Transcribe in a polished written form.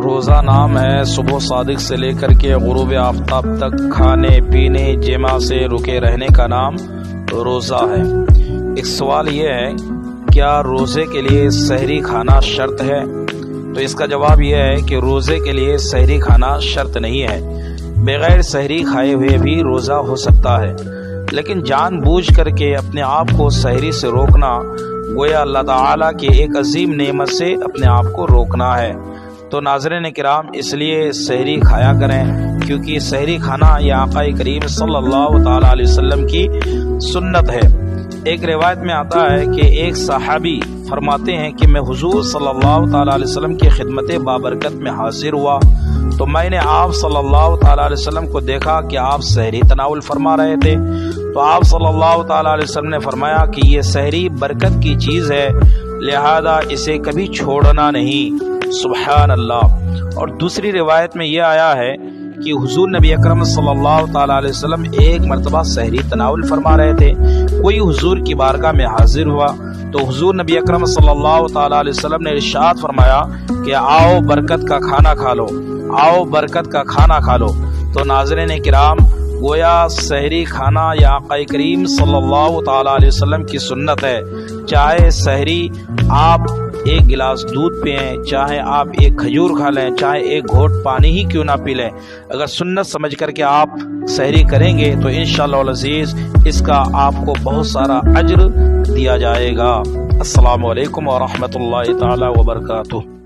روزہ نام ہے صبح صادق سے لے کر کے غروب آفتاب تک کھانے پینے جماع سے رکے رہنے کا نام روزہ ہے۔ ایک سوال یہ ہے، کیا روزے کے لیے سحری کھانا شرط ہے؟ تو اس کا جواب یہ ہے کہ روزے کے لیے سحری کھانا شرط نہیں ہے، بغیر سحری کھائے ہوئے بھی روزہ ہو سکتا ہے، لیکن جان بوجھ کر کے اپنے آپ کو سحری سے روکنا گویا اللہ تعالیٰ کی ایک عظیم نعمت سے اپنے آپ کو روکنا ہے۔ تو ناظرین کرام، اس لیے سحری کھایا کریں، کیونکہ سحری کھانا یہ آقا کریم صلی اللہ تعالیٰ علیہ وسلم کی سنت ہے۔ ایک روایت میں آتا ہے کہ ایک صحابی فرماتے ہیں کہ میں حضور صلی اللہ تعالیٰ علیہ وسلم کی خدمت بابرکت میں حاضر ہوا تو میں نے آپ صلی اللہ تعالیٰ علیہ وسلم کو دیکھا کہ آپ سحری تناول فرما رہے تھے، تو آپ صلی اللہ تعالیٰ علیہ وسلم نے فرمایا کہ یہ سحری برکت کی چیز ہے، لہذا اسے کبھی چھوڑنا نہیں۔ سبحان اللہ۔ اور دوسری روایت میں یہ آیا ہے کہ حضور نبی اکرم صلی اللہ تعالیٰ علیہ وسلم ایک مرتبہ سحری تناول فرما رہے تھے، کوئی حضور کی بارگاہ میں حاضر ہوا تو حضور نبی اکرم صلی اللہ تعالیٰ علیہ وسلم نے ارشاد فرمایا کہ آؤ برکت کا کھانا کھا لو، آؤ برکت کا کھانا کھا لو۔ تو ناظرین کرام، گویا سحری کھانا یا آقا کریم صلی اللہ تعالیٰ علیہ وسلم کی سنت ہے، چاہے سحری آپ ایک گلاس دودھ پئیں، چاہے آپ ایک کھجور کھا لیں، چاہے ایک گھونٹ پانی ہی کیوں نہ پی لیں، اگر سنت سمجھ کر کے آپ سحری کریں گے تو انشاءاللہ العزیز اس کا آپ کو بہت سارا اجر دیا جائے گا۔ السلام علیکم ورحمۃ اللہ تعالی وبرکاتہ۔